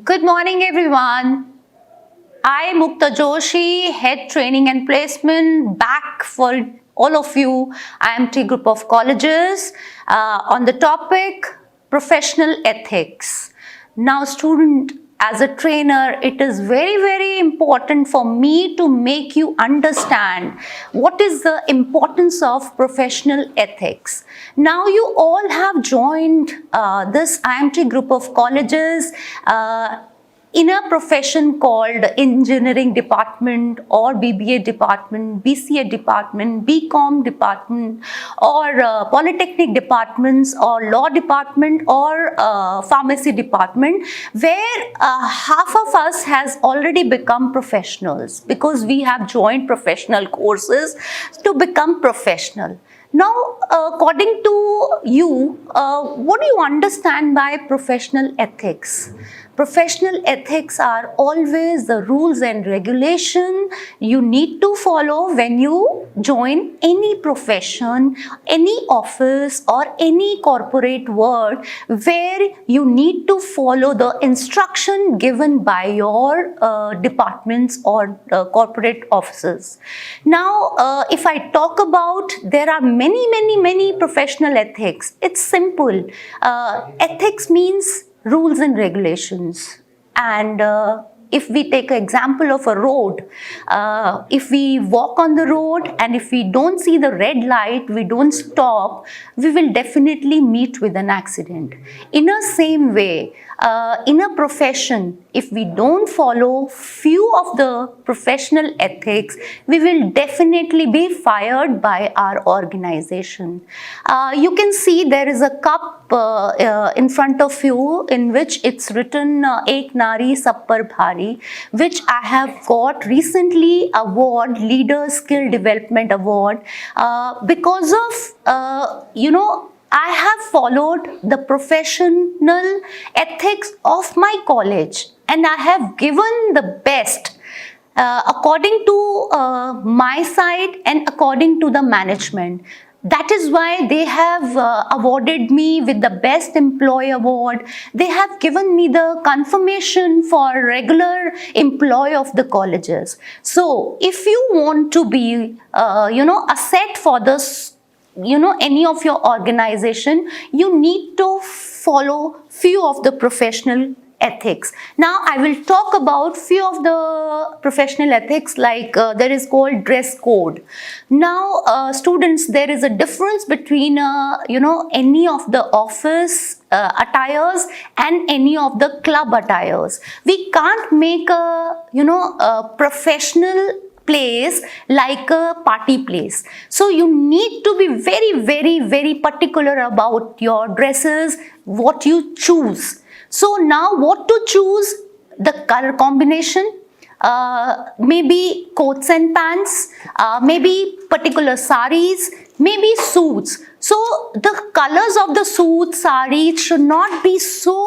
Good morning, everyone. I, Mukta Joshi, Head Training and Placement, back for all of you, IIMT group of colleges on the topic professional ethics. Now, student, as a trainer, it is very important for me to make you understand what is the importance of professional ethics. Now, you all have joined this IIMT group of colleges in a profession called engineering department or BBA department, BCA department, BCom department, or polytechnic departments, or law department, or pharmacy department, where half of us has already become professionals because we have joined professional courses to become professional. Now, according to you, what do you understand by professional ethics? Professional ethics are always the rules and regulation you need to follow when you join any profession, any office, or any corporate world where you need to follow the instruction given by your departments or corporate offices. Now, if I talk about, there are many professional ethics. It's simple. Ethics means rules and regulations, and if we take an example of a road, if we walk on the road and if we don't see the red light, we don't stop, we will definitely meet with an accident. In the same way, in a profession, if we don't follow few of the professional ethics, we will definitely be fired by our organization. You can see there is a cup in front of you in which it's written Ek Nari Sab Par Bhari, which I have got recently award, Leader Skill Development Award, because of I have followed the professional ethics of my college and I have given the best according to my side and according to the management. That is why they have awarded me with the Best Employee Award. They have given me the confirmation for regular employee of the colleges. So, if you want to be, a set for this, any of your organization, you need to follow few of the professional ethics. Now, I will talk about few of the professional ethics, like there is called dress code. Now, students, there is a difference between, any of the office attires and any of the club attires. We can't make a professional place like a party place. So you need to be very particular about your dresses, what you choose. So now what to choose? The color combination, maybe coats and pants, maybe particular saris, maybe suits. So the colors of the suit, sari should not be so,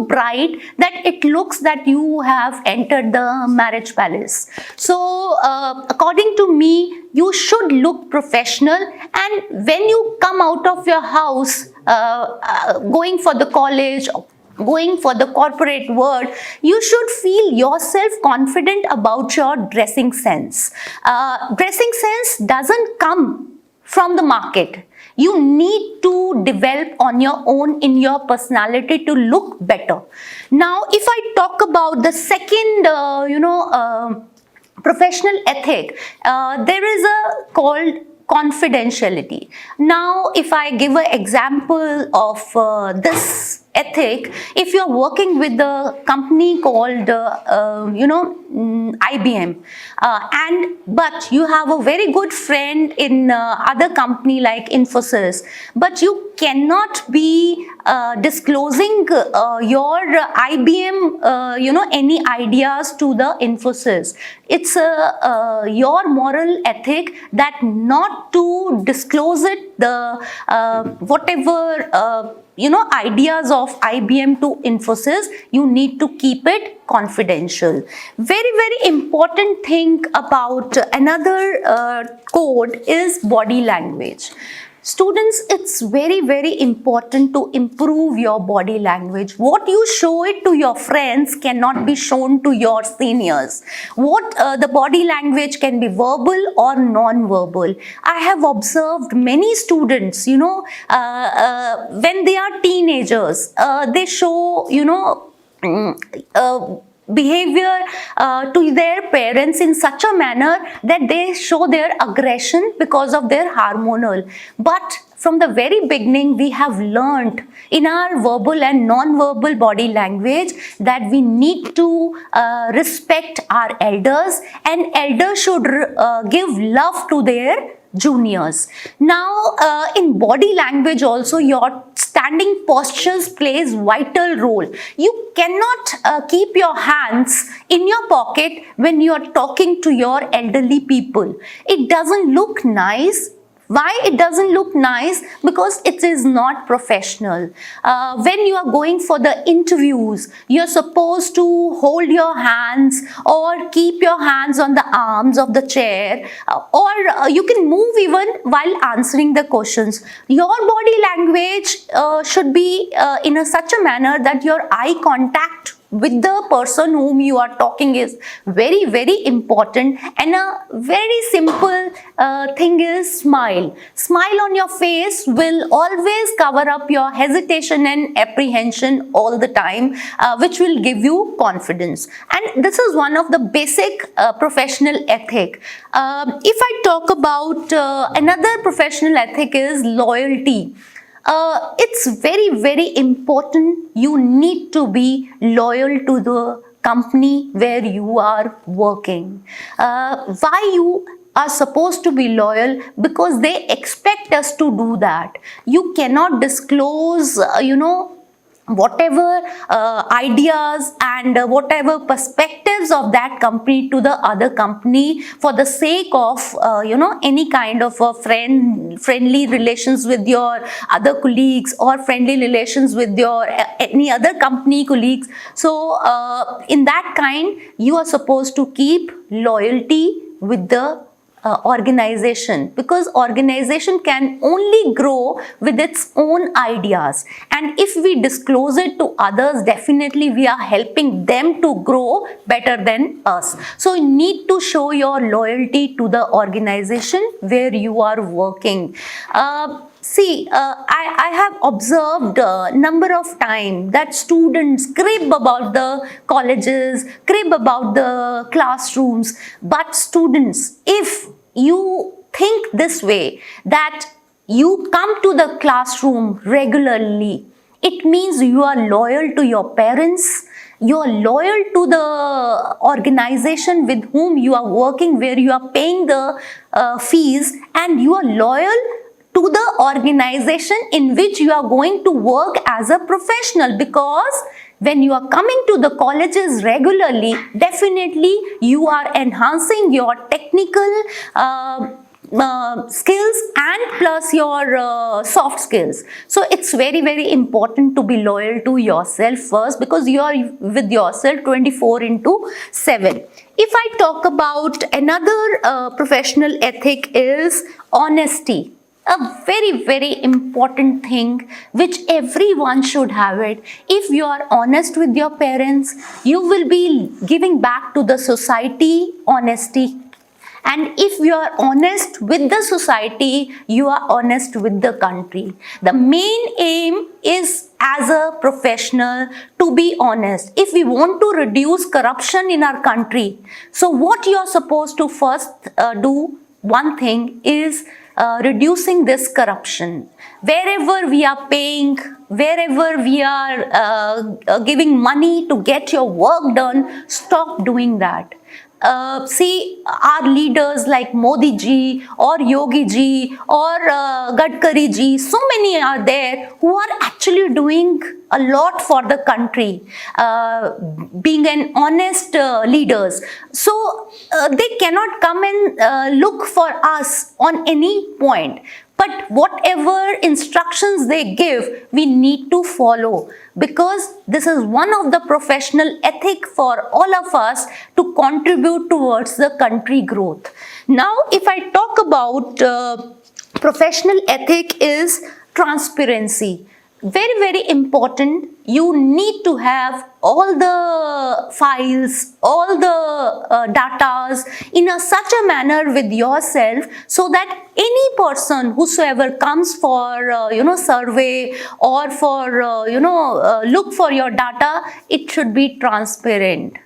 bright that it looks that you have entered the marriage palace. So according to me, you should look professional, and when you come out of your house, going for the college, going for the corporate world, you should feel yourself confident about your dressing sense. Dressing sense doesn't come from the market. You need to develop on your own in your personality to look better. Now, if I talk about the second, professional ethic, there is a called confidentiality. Now, if I give an example of this ethic, if you are working with a company called IBM, but you have a very good friend in other company like Infosys, but you cannot be disclosing your IBM any ideas to the Infosys. It's your moral ethic that not to disclose it, the whatever ideas of IBM to Infosys, you need to keep it confidential. Very important thing about another code is body language. Students, it's very, very important to improve your body language. What you show it to your friends cannot be shown to your seniors. The body language can be verbal or non-verbal. I have observed many students, when they are teenagers, they show, behavior to their parents in such a manner that they show their aggression because of their hormonal. But from the very beginning, we have learned in our verbal and non-verbal body language that we need to respect our elders, and elders should give love to their juniors. Now, in body language also, your standing postures plays vital role. You cannot keep your hands in your pocket when you are talking to your elderly people. It doesn't look nice. Why it doesn't look nice? Because it is not professional. When you are going for the interviews, you're supposed to hold your hands or keep your hands on the arms of the chair, or you can move even while answering the questions. Your body language should be in such a manner that your eye contact with the person whom you are talking is very, very important. And a very simple thing is smile. Smile on your face will always cover up your hesitation and apprehension all the time, which will give you confidence. And this is one of the basic professional ethic. If I talk about another professional ethic is loyalty. It's very, very important. You need to be loyal to the company where you are working. Why you are supposed to be loyal? Because they expect us to do that. You cannot disclose, whatever ideas and whatever perspectives of that company to the other company for the sake of any kind of a friendly relations with your other colleagues or friendly relations with your any other company colleagues. So in that kind, you are supposed to keep loyalty with the organization, because organization can only grow with its own ideas, and if we disclose it to others, definitely we are helping them to grow better than us. So you need to show your loyalty to the organization where you are working. I have observed a number of times that students crib about the colleges, crib about the classrooms. But students, if you think this way, that you come to the classroom regularly, it means you are loyal to your parents, you are loyal to the organization with whom you are working, where you are paying the fees, and you are loyal to the organization in which you are going to work as a professional. Because when you are coming to the colleges regularly, definitely you are enhancing your technical skills and plus your soft skills. So it's very, very important to be loyal to yourself first, because you are with yourself 24/7. If I talk about another professional ethic is honesty. A very, very important thing which everyone should have it. If you are honest with your parents, you will be giving back to the society honesty. And if you are honest with the society, you are honest with the country. The main aim is, as a professional, to be honest. If we want to reduce corruption in our country, so what you are supposed to first do, one thing is reducing this corruption. Wherever we are paying, wherever we are giving money to get your work done, stop doing that. See, our leaders like Modi ji or Yogi ji or Gadkari ji, so many are there who are actually doing a lot for the country, being an honest leaders. So they cannot come and look for us on any point. But whatever instructions they give, we need to follow, because this is one of the professional ethic for all of us to contribute towards the country growth. Now, if I talk about Professional ethic is transparency. Very, very important. You need to have all the files, all the datas in such a manner with yourself, so that any person whosoever comes for survey or for look for your data, it should be transparent.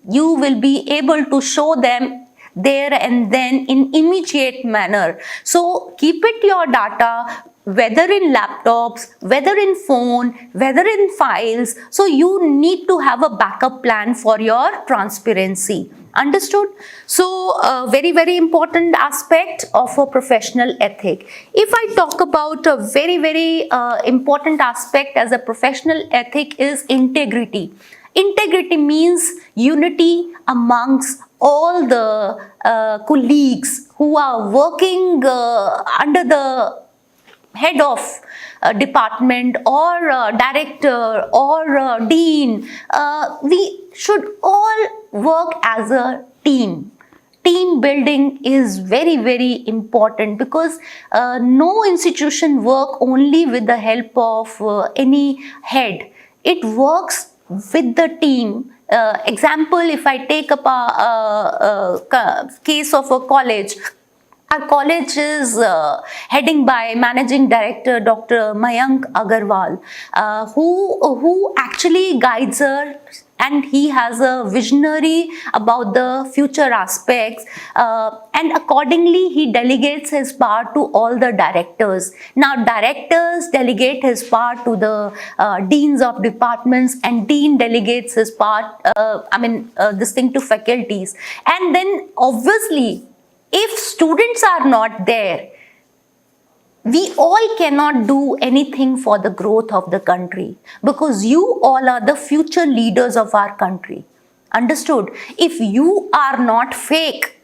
You will be able to show them there and then in immediate manner. So keep it your data, whether in laptops, whether in phone, whether in files. So you need to have a backup plan for your transparency. Understood? So very, very important aspect of a professional ethic. If I talk about a very, very important aspect as a professional ethic is integrity. Integrity means unity amongst all the colleagues who are working under the head of department or director or dean. We should all work as a team. Team building is very, very important, because no institution work only with the help of any head. It works with the team. Example, if I take up a case of a college, our college is heading by Managing Director Dr. Mayank Agarwal, who actually guides her, and he has a visionary about the future aspects, and accordingly he delegates his power to all the directors. Now directors delegate his power to the deans of departments, and dean delegates his power, this thing to faculties. And then obviously, if students are not there, we all cannot do anything for the growth of the country, because you all are the future leaders of our country. Understood? If you are not fake,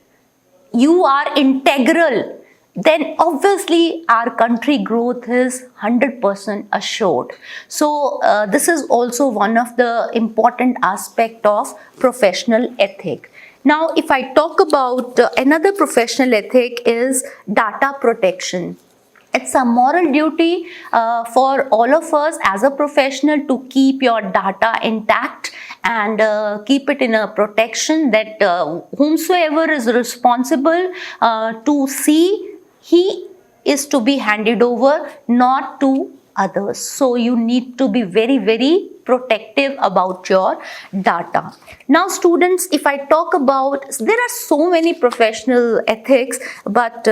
you are integral, then obviously our country growth is 100% assured. So this is also one of the important aspect of professional ethic. Now, if I talk about another professional ethic is data protection. It's a moral duty for all of us as a professional to keep your data intact and keep it in a protection that whomsoever is responsible to see, he is to be handed over, not to others. So you need to be very, very protective about your data. Now students, if I talk about, there are so many professional ethics, but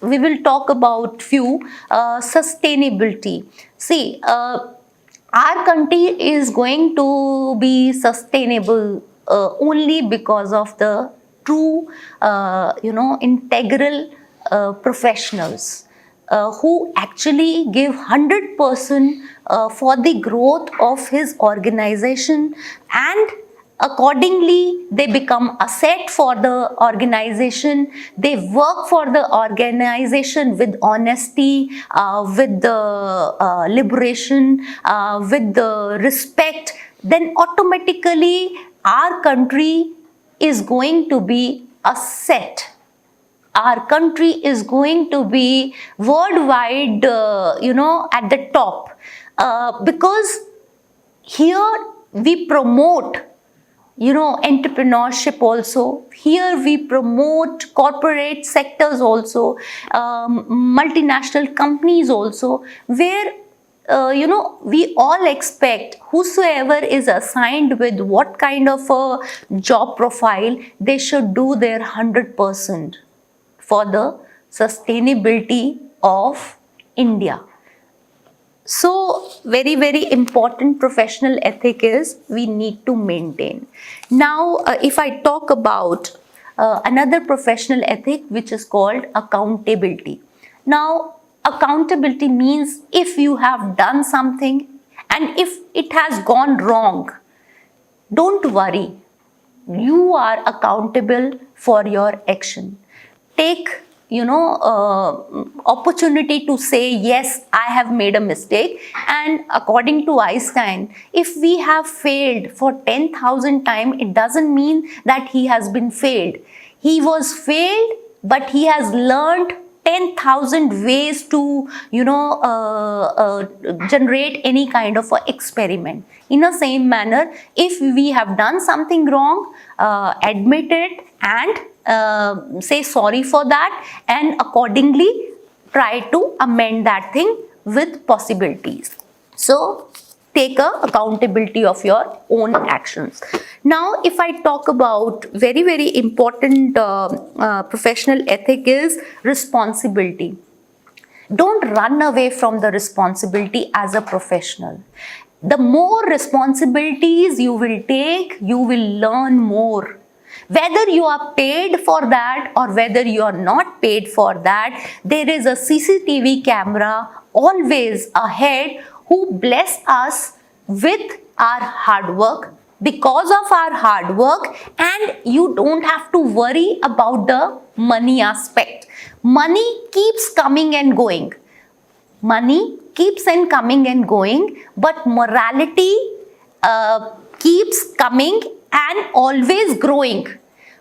we will talk about few. Sustainability. See, our country is going to be sustainable only because of the true integral professionals who actually give 100% for the growth of his organization, and accordingly they become asset for the organization. They work for the organization with honesty, with the liberation, with the respect. Then automatically our country is going to be a set. Our country is going to be worldwide, at the top, because here we promote, entrepreneurship also. Here we promote corporate sectors also, multinational companies also, where we all expect whosoever is assigned with what kind of a job profile, they should do their 100% for the sustainability of India. So very, very important professional ethic is we need to maintain. Now, if I talk about another professional ethic, which is called accountability. Now, accountability means if you have done something and if it has gone wrong, don't worry. You are accountable for your action. Take opportunity to say, yes, I have made a mistake. And according to Einstein, if we have failed for 10,000 times, it doesn't mean that he has been failed. He was failed, but he has learned 10,000 ways to, generate any kind of a experiment. In the same manner, if we have done something wrong, admit it and say sorry for that, and accordingly try to amend that thing with possibilities. So take accountability of your own actions. Now, if I talk about very, very important professional ethic is responsibility. Don't run away from the responsibility as a professional. The more responsibilities you will take, you will learn more. Whether you are paid for that or whether you are not paid for that, there is a CCTV camera always ahead who bless us with our hard work, because of our hard work, and you don't have to worry about the money aspect. Money keeps coming and going. Money keeps on coming and going, but morality keeps coming and always growing.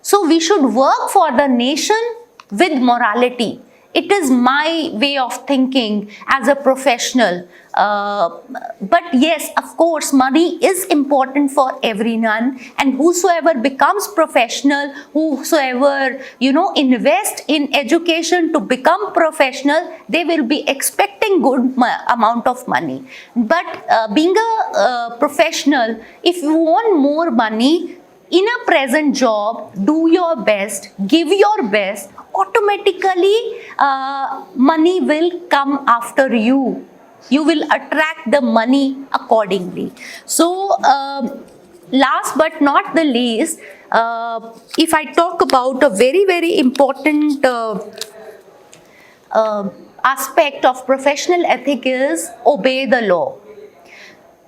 So we should work for the nation with morality. It is my way of thinking as a professional. But yes, of course, money is important for everyone, and whosoever becomes professional, whosoever, invest in education to become professional, they will be expecting good amount of money. But being a professional, if you want more money, in a present job, do your best, give your best, automatically money will come after you. You will attract the money accordingly. So last but not the least, if I talk about a very, very important aspect of professional ethic is obey the law.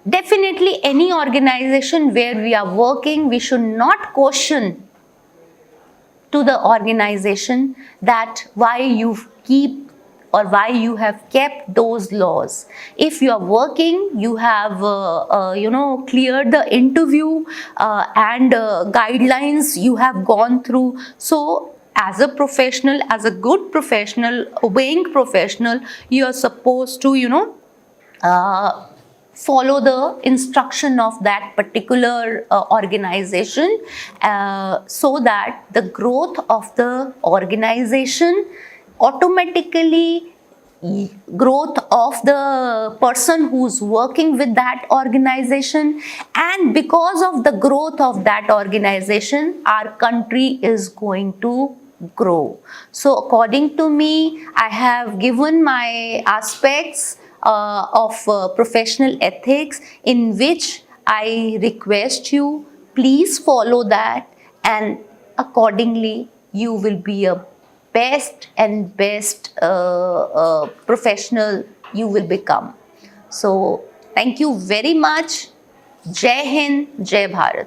Definitely any organization where we are working, we should not question to the organization that why you keep or why you have kept those laws. If you are working, you have cleared the interview and guidelines you have gone through. So as a professional, as a good professional, obeying professional, you are supposed to follow the instruction of that particular organization, so that the growth of the organization automatically, growth of the person who's working with that organization, and because of the growth of that organization, our country is going to grow. So according to me, I have given my aspects of professional ethics, in which I request you, please follow that, and accordingly you will be a best and best professional you will become. So thank you very much. Jai Hind, Jai Bharat.